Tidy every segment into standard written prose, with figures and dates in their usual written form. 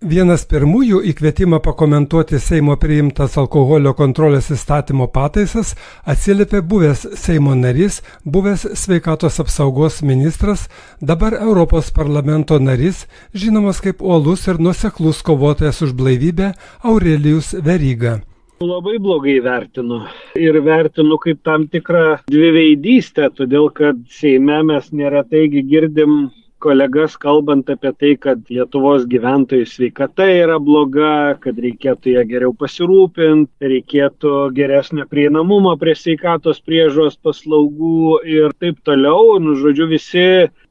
Vienas pirmųjų į kvietimą pakomentuoti Seimo priimtas alkoholio kontrolės įstatymo pataisas atsiliepė buvęs Seimo narys, buvęs sveikatos apsaugos ministras, dabar Europos parlamento narys, žinomas kaip uolus ir nuoseklus kovotojas už blaivybę Aurelijus Veryga. Labai blogai vertinu ir vertinu kaip tam tikrą dviveidystę, todėl kad Seime mes neretai girdim kolegas kalbant apie tai, kad Lietuvos gyventojų sveikata yra bloga, kad reikėtų ją geriau pasirūpinti, reikėtų geresnio prieinamumo prie sveikatos priežiūros paslaugų ir taip toliau. Žodžiu, visi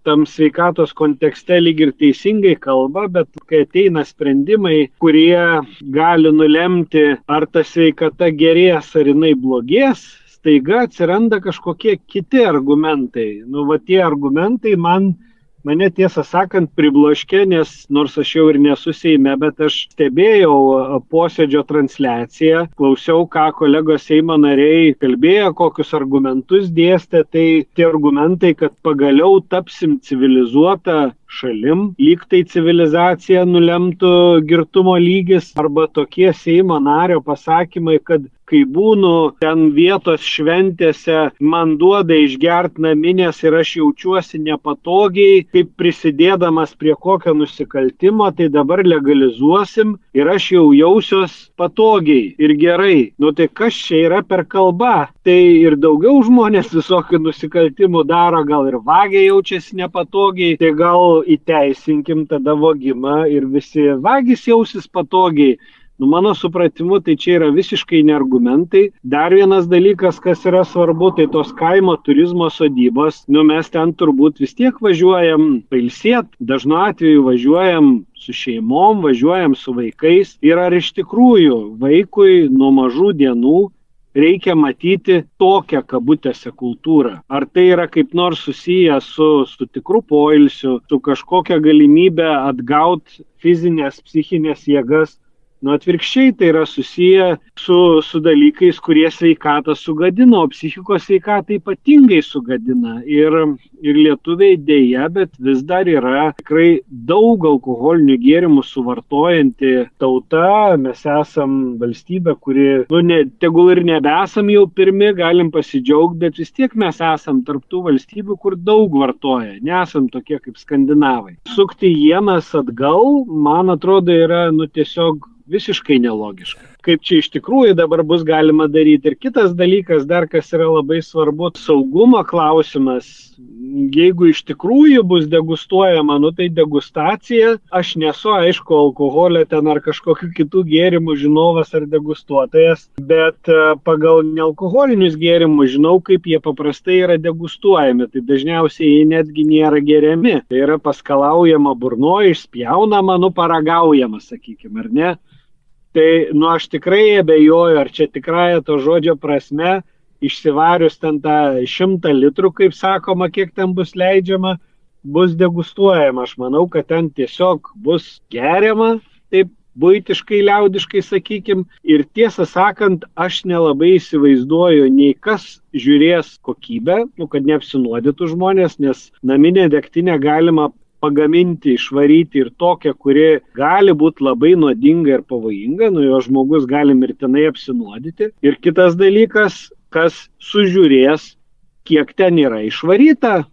tam sveikatos kontekste lyg ir teisingai kalba, bet kai ateina sprendimai, kurie gali nulemti, ar ta sveikata gerės, ar jinai blogės, staiga atsiranda kažkokie kiti argumentai. Tie argumentai mane tiesą sakant pribloškė, nes nors aš jau ir nesu Seime, bet aš stebėjau posėdžio transliaciją, klausiau, ką kolegos Seimo nariai kalbėjo, kokius argumentus dėstė, tai tie argumentai, kad pagaliau tapsim civilizuota šalim, lyg tai civilizacija nulemtų girtumo lygis, arba tokie Seimo nario pasakymai, kad kai būnu ten vietos šventėse, man duoda išgert naminės ir aš jaučiuosi nepatogiai, kaip prisidėdamas prie kokio nusikaltimo, tai dabar legalizuosim ir aš jau jausiuos patogiai ir gerai. Tai kas čia yra per kalba? Tai ir daugiau žmonės visokių nusikaltimų daro, gal ir vagia jaučiasi nepatogiai, tai gal įteisinkim tada vogimą ir visi vagis jausis patogiai. Mano supratimu, tai čia yra visiškai ne argumentai. Dar vienas dalykas, kas yra svarbu, tai tos kaimo turizmo sodybos. Mes ten turbūt vis tiek važiuojam pailsėt, dažnu atveju važiuojam su šeimom, važiuojam su vaikais. Ir ar iš tikrųjų vaikui nuo mažų dienų reikia matyti tokią kabutėse kultūrą? Ar tai yra kaip nors susiję su tikru poilsiu, su kažkokia galimybė atgauti fizinės, psichinės jėgas? Atvirkščiai tai yra susiję su dalykais, kurie sveikatą sugadino, o psichikos sveikatą ypatingai sugadina. Ir lietuviai dėja, bet vis dar yra tikrai daug alkoholinių gėrimų suvartojanti tauta. Mes esam valstybė, kuri, tegul ir nebesam jau pirmi, galim pasidžiaugti, bet vis tiek mes esam tarptų valstybių, kur daug vartoja. Nesam tokie kaip skandinavai. Sukti ienas atgal, man atrodo, yra tiesiog visiškai nelogiška. Kaip čia iš tikrųjų dabar bus galima daryti. Ir kitas dalykas, dar kas yra labai svarbu, saugumo klausimas. Jeigu iš tikrųjų bus degustuojama, tai degustacija, aš nesu aišku alkoholio ten ar kažkokių kitų gėrimų žinovas ar degustuotojas, bet pagal nealkoholinius gėrimus žinau, kaip jie paprastai yra degustuojami. Tai dažniausiai jie netgi nėra geriami. Tai yra paskalaujama burnoje, išspjaunama, paragaujama, sakykime, ar ne? Tai, aš tikrai abejoju, ar čia tikrąja to žodžio prasme, išsivarius ten tą 100 litrų, kaip sakoma, kiek ten bus leidžiama, bus degustuojama. Aš manau, kad ten tiesiog bus geriama, taip buitiškai, liaudiškai, sakykim. Ir tiesą sakant, aš nelabai įsivaizduoju, nei kas žiūrės kokybę, kad neapsinuodytų žmonės, nes naminę degtinę galima pagaminti, išvaryti ir tokią, kuri gali būti labai nuodinga ir pavojinga, jo žmogus gali mirtinai apsinuodyti. Ir kitas dalykas, kas sužiūrės, kiek ten yra išvaryta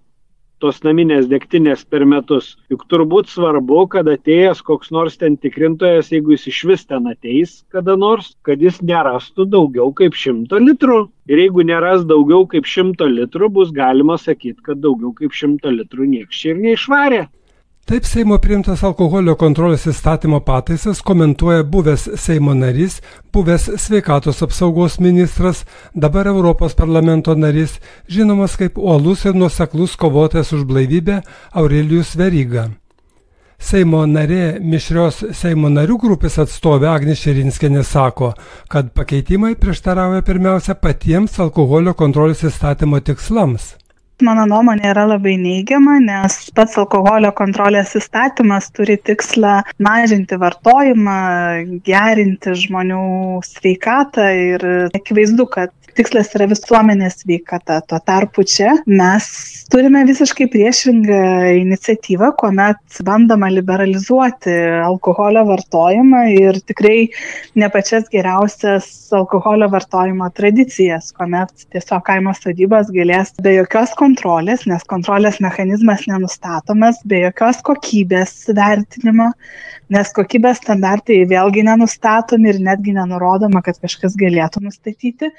tos naminės degtinės per metus. Juk turbūt svarbu, kad atėjęs koks nors ten tikrintojas, jeigu jis iš vis ten ateis kada nors, kad jis nerastų daugiau kaip 100 litrų. Ir jeigu neras daugiau kaip 100 litrų, bus galima sakyti, kad daugiau kaip 100 litrų nieks čia ir neišvarė. Taip Seimo priimtas alkoholio kontrolės įstatymo pataisas komentuoja buvęs Seimo narys, buvęs sveikatos apsaugos ministras, dabar Europos parlamento narys, žinomas kaip uolus ir nuoseklus kovotojas už blaivybę Aurelijus Veryga. Seimo narė mišrios Seimo narių grupės atstovė Agnė Širinskienė sako, kad pakeitimai prieštarauja pirmiausia patiems alkoholio kontrolės įstatymo tikslams. Mano nuomonė yra labai neigiama, nes pats alkoholio kontrolės įstatymas turi tikslą mažinti vartojimą, gerinti žmonių sveikatą ir akivaizdu, kad tikslas yra visuomenės sveikata. Tuo tarpu čia mes turime visiškai priešingą iniciatyvą, kuomet bandoma liberalizuoti alkoholio vartojimą ir tikrai ne pačias geriausias alkoholio vartojimo tradicijas, kuomet tiesiog kaimo sodybos galės be jokios kontrolės, nes kontrolės mechanizmas nenustatomas, be jokios kokybės vertinimo, nes kokybės standartai vėlgi nenustatomi ir netgi nenurodoma, kad kažkas galėtų nustatyti.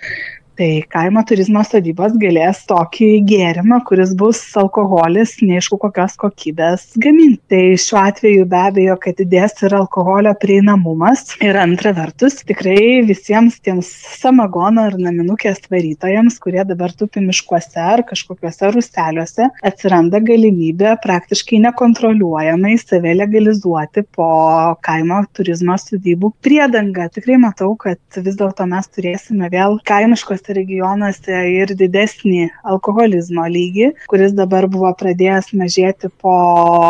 Tai kaimo turizmo sodybos galės tokį gėrimą, kuris bus alkoholis, neaišku kokios kokybės gaminti. Tai šiuo atveju be abejo, kad didės ir alkoholio prieinamumas. Ir antra vertus, tikrai visiems tiems samagono ir naminukės varytojams, kurie dabar tupi miškuose ar kažkokiuose rūseliuose, atsiranda galimybė praktiškai nekontroliuojamai save legalizuoti po kaimo turizmo sodybų priedangą. Tikrai matau, kad vis dėlto mes turėsime vėl kaimiškos regionuose ir didesnį alkoholizmo lygį, kuris dabar buvo pradėjęs mažėti po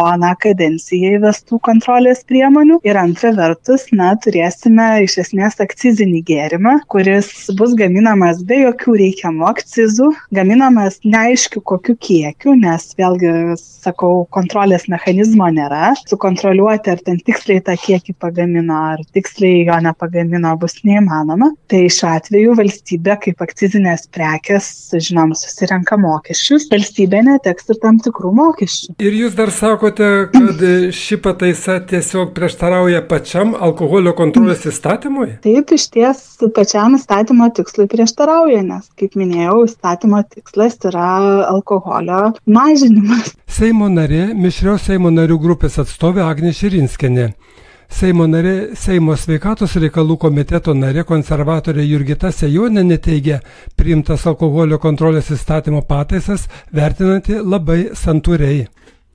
aną kadenciją įvestų kontrolės priemonių. Ir antra vertus, turėsime iš esmės akcizinį gėrimą, kuris bus gaminamas be jokių reikiamų akcizų, gaminamas neaiškiu kokiu kiekiu, nes vėlgi, sakau, kontrolės mechanizmo nėra. Sukontroliuoti, ar ten tiksliai tą kiekį pagamino, ar tiksliai jo nepagamino, bus neįmanoma. Tai šiuo atveju valstybė kaip akcizinės prekės, žinom, susirenka mokesčius, valstybė neteks ir tam tikrų mokesčių. Ir jūs dar sakote, kad ši pataisa tiesiog prieštarauja pačiam alkoholio kontrolės įstatymui? Taip, iš ties pačiam įstatymo tikslui prieštarauja, nes, kaip minėjau, įstatymo tikslas yra alkoholio mažinimas. Seimo narė, mišrios Seimo narių grupės atstovė Agnė Širinskienė. Seimo narė, Seimo sveikatos reikalų komiteto narė konservatorė Jurgita Sejonienė teigia, priimtas alkoholio kontrolės įstatymo pataisas vertinanti labai santūriai.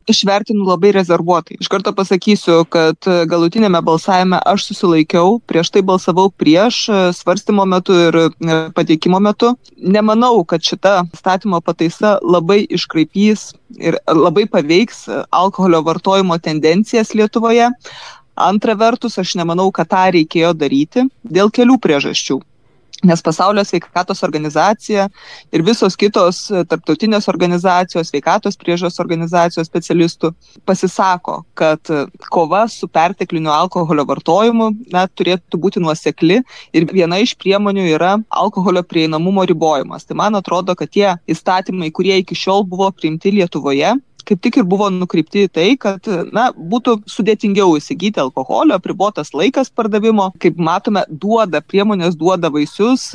Aš vertinu labai rezervuotai. Iš karto pasakysiu, kad galutinėme balsavime aš susilaikiau, prieš tai balsavau prieš svarstymo metu ir pateikimo metu. Nemanau, kad šita įstatymo pataisa labai iškraipys ir labai paveiks alkoholio vartojimo tendencijas Lietuvoje. Antra vertus, aš nemanau, kad tą reikėjo daryti dėl kelių priežasčių. Nes Pasaulio sveikatos organizacija ir visos kitos tarptautinės organizacijos, sveikatos priežiūros organizacijos specialistų pasisako, kad kova su pertekliniu alkoholio vartojimu turėtų būti nuosekli ir viena iš priemonių yra alkoholio prieinamumo ribojimas. Tai man atrodo, kad tie įstatymai, kurie iki šiol buvo priimti Lietuvoje, kaip tik ir buvo nukreipti į tai, kad būtų sudėtingiau įsigyti alkoholio, apribotas laikas pardavimo. Kaip matome, priemonės duoda vaisius,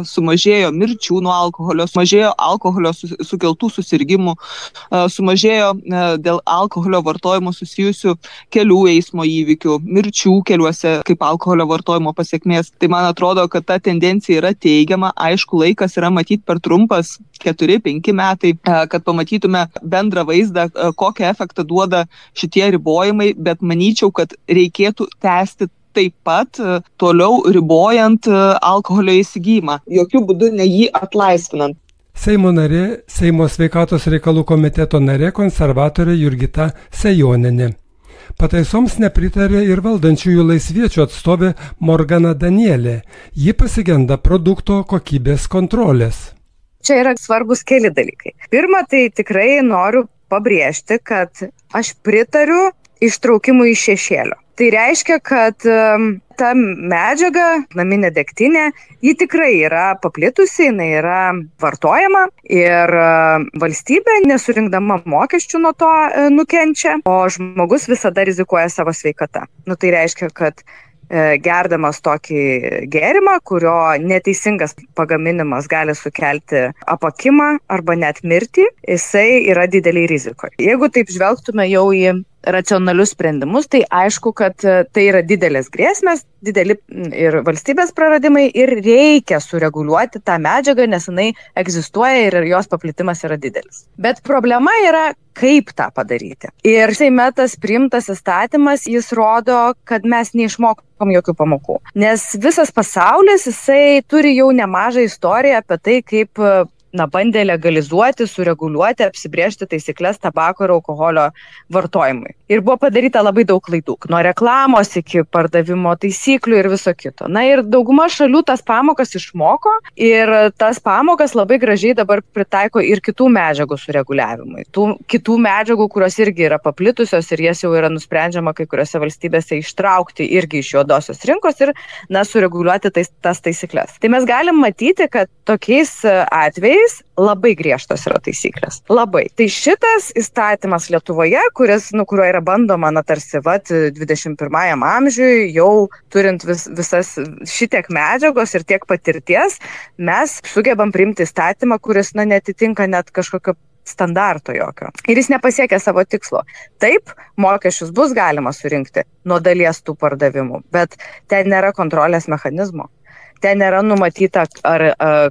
sumažėjo mirčių nuo alkoholio, sumažėjo alkoholio sukeltų susirgimų, sumažėjo dėl alkoholio vartojimo susijusių kelių eismo įvykių, mirčių keliuose kaip alkoholio vartojimo pasekmės. Tai man atrodo, kad ta tendencija yra teigiama, aišku, laikas yra matyti per trumpas 4-5 metai, kad pamatytume bendrą vaizdą, kokią efektą duoda šitie ribojimai, bet manyčiau, kad reikėtų tęsti taip pat toliau ribojant alkoholio įsigijimą, jokių būdų ne jį atlaisvinant. Seimo narė, Seimo sveikatos reikalų komiteto narė konservatorė Jurgita Sejonienė. Pataisoms nepritarė ir valdančiųjų laisviečių atstovė Morgana Danielė. Ji pasigenda produkto kokybės kontrolės. Čia yra svarbus keli dalykai. Pirma, tai tikrai noriu pabrėžti, kad aš pritariu ištraukimui iš šešėlio. Tai reiškia, kad ta medžiaga, naminė degtinė, ji tikrai yra paplitusi, jinai yra vartojama ir valstybė nesurinkdama mokesčių nuo to nukenčia, o žmogus visada rizikuoja savo sveikata. Tai reiškia, kad gerdamas tokį gėrimą, kurio neteisingas pagaminimas gali sukelti apakimą arba net mirtį, jisai yra dideliai rizikoje. Jeigu taip žvelgtume jau į racionalius sprendimus, tai aišku, kad tai yra didelės grėsmės, dideli ir valstybės praradimai ir reikia sureguliuoti tą medžiagą, nes jinai egzistuoja ir jos paplitimas yra didelis. Bet problema yra, kaip tą padaryti. Ir Seime tas priimtas įstatymas, jis rodo, kad mes neišmokom jokių pamokų. Nes visas pasaulis, jisai turi jau nemažą istoriją apie tai, kaip bandė legalizuoti, sureguliuoti, apsibrėžti taisyklės tabako ir alkoholio vartojimui. Ir buvo padaryta labai daug klaidų, nuo reklamos iki pardavimo taisyklių ir viso kito. Na ir dauguma šalių tas pamokas išmoko ir tas pamokas labai gražiai dabar pritaiko ir kitų medžiagų sureguliavimui. Tų kitų medžiagų, kurios irgi yra paplitusios ir jas jau yra nusprendžiama kai kuriuose valstybėse ištraukti irgi iš juodosios rinkos ir sureguliuoti tas taisyklės. Tai mes galim matyti, kad tokiais atvejais labai griežtos yra taisyklės. Labai. Tai šitas įstatymas Lietuvoje, kuriuo yra bandoma, tarsi 21 amžiui, jau turint visas šitiek medžiagos ir tiek patirties, mes sugebam priimti įstatymą, kuris netitinka net kažkokio standarto jokio. Ir jis nepasiekia savo tikslo. Taip, mokesčius bus galima surinkti nuo dalies tų pardavimų, bet ten nėra kontrolės mechanizmo. Ten nėra numatyta,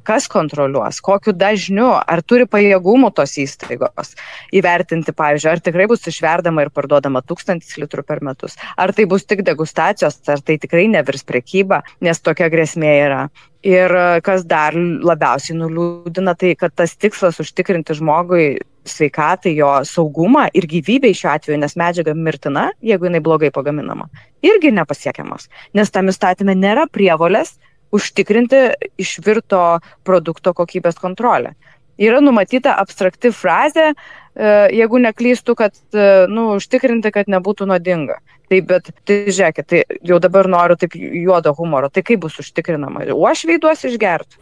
kas kontroliuos, kokiu dažniu, ar turi pajėgumų tos įstaigos įvertinti, pavyzdžiui, ar tikrai bus išverdama ir parduodama 1000 litrų per metus, ar tai bus tik degustacijos, ar tai tikrai nevirs prekyba, nes tokia grėsmė yra. Ir kas dar labiausiai nuliūdina, tai kad tas tikslas užtikrinti žmogui sveikatai, jo saugumą ir gyvybei šiuo atveju, nes medžiaga mirtina, jeigu jinai blogai pagaminama, irgi nepasiekiamas, nes tam įstatyme nėra prievolės užtikrinti išvirto produkto kokybės kontrolę. Yra numatyta abstrakti frazė, jeigu neklystu, kad užtikrinti, kad nebūtų nuodinga. Bet žiūrėkit, tai jau dabar noriu taip juodo humoro, tai kaip bus užtikrinama? Uošviai duos išgerti.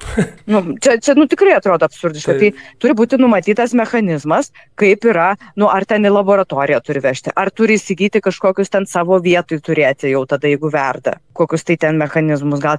Čia tikrai atrodo absurdiška. Tai turi būti numatytas mechanizmas, kaip yra, ar ten į laboratoriją turi vežti, ar turi įsigyti kažkokius ten savo vietoj turėti jau tada, jeigu verda. Kokius tai ten mechanizmus, gal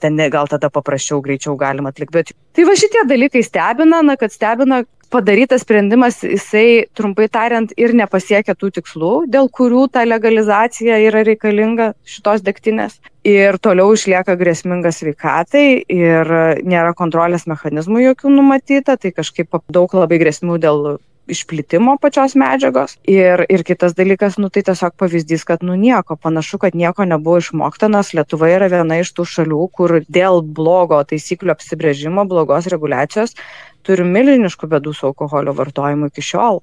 tada paprasčiau, greičiau galima atlikti. Bet tai va šitie dalykai stebina, kad stebina padarytas sprendimas, jisai, trumpai tariant, ir nepasiekia tų tikslų, dėl kurių ta legalizacija yra reikalinga šitos degtinės. Ir toliau išlieka grėsminga sveikatai ir nėra kontrolės mechanizmų jokių numatyta, tai kažkaip daug labai grėsmių dėl išplitimo pačios medžiagos. Ir kitas dalykas, tai tiesiog pavyzdys, kad nieko, panašu, kad nieko nebuvo išmokta, nes Lietuva yra viena iš tų šalių, kur dėl blogo taisyklių apsibrėžimo, blogos reguliacijos turi milžiniškų bėdų su alkoholio vartojimu iki šiol.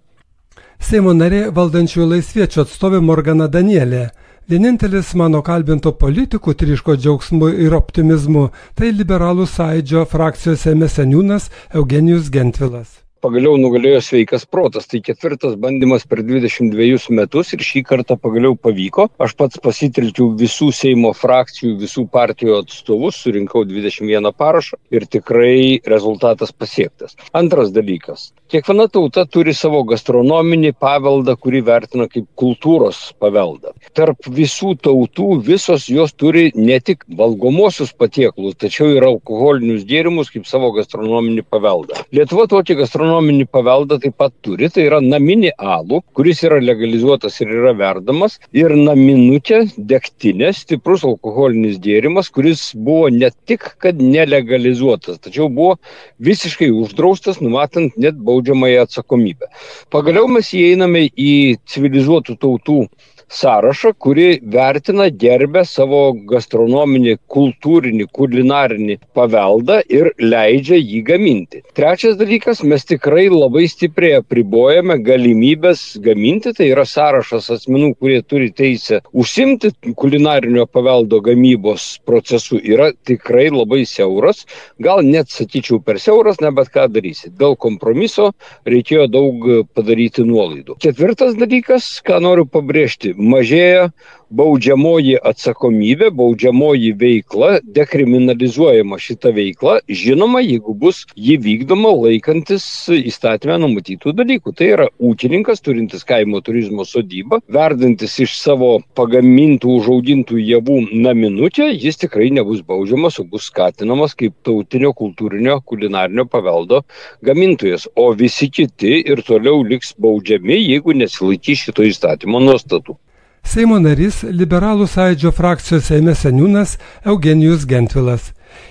Seimo narė valdančiųjų laisviečių atstovė Morgana Danielė. Vienintelis mano kalbinto politikų tryško džiaugsmu ir optimizmu, tai Liberalų sąjūdžio frakcijos Seime seniūnas Eugenijus Gentvilas. Pagaliau nugalėjo sveikas protas. Tai 4. bandymas per 22 metus ir šį kartą pagaliau pavyko. Aš pats pasitelkiau visų Seimo frakcijų, visų partijų atstovus, surinkau 21 parašą ir tikrai rezultatas pasiektas. Antras dalykas. Kiekviena tauta turi savo gastronominį paveldą, kurį vertina kaip kultūros paveldą. Tarp visų tautų visos jos turi ne tik valgomosius patiekalus, tačiau ir alkoholinius gėrimus kaip savo gastronominį paveldą. Lietuva tokį gastronominį paveldą taip pat turi, tai yra naminį alų, kuris yra legalizuotas ir yra verdamas, ir naminukė degtinė, stiprus alkoholinis gėrimas, kuris buvo ne tik kad nelegalizuotas, tačiau buvo visiškai uždraustas, numatant net baudžiamąją atsakomybę. Pagaliau mes įeiname į civilizuotų tautų sąrašą, kuri vertina, gerbia savo gastronominį, kultūrinį, kulinarinį paveldą ir leidžia jį gaminti. Trečias dalykas, mes tikrai labai stipriai apribojame galimybės gaminti, tai yra sąrašas asmenų, kurie turi teisę užsimti kulinarinio paveldo gamybos procesu, yra tikrai labai siauras, gal net sakyčiau per siauras, ne bet ką darysi. Dėl kompromiso reikėjo daug padaryti nuolaidų. Ketvirtas dalykas, ką noriu pabrėžti, mažėja baudžiamoji atsakomybė, baudžiamoji veikla, dekriminalizuojama šita veikla, žinoma, jeigu bus ji vykdoma laikantis įstatyme numatytų dalykų. Tai yra ūkininkas, turintis kaimo turizmo sodybą, verdantis iš savo pagamintų, užaugintų javų naminutę, jis tikrai nebus baudžiamas, o bus skatinamas kaip tautinio, kultūrinio, kulinarinio paveldo gamintojas. O visi kiti ir toliau liks baudžiami, jeigu nesilaikys šito įstatymo nuostatų. Seimo narys Liberalų sąjūdžio frakcijos Seime seniūnas Eugenijus Gentvilas.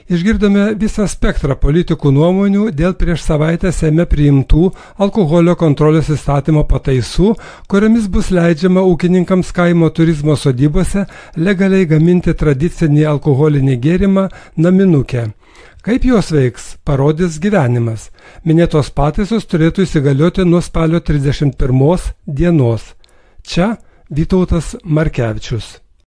Išgirdome visą spektrą politikų nuomonių dėl prieš savaitę Seime priimtų alkoholio kontrolės įstatymo pataisų, kuriomis bus leidžiama ūkininkams kaimo turizmo sodybose legaliai gaminti tradicinį alkoholinį gėrimą naminukę. Kaip jos veiks, parodys gyvenimas. Minėtos pataisos turėtų įsigalioti nuo spalio 31 dienos. Čia Vytautas Markevičius.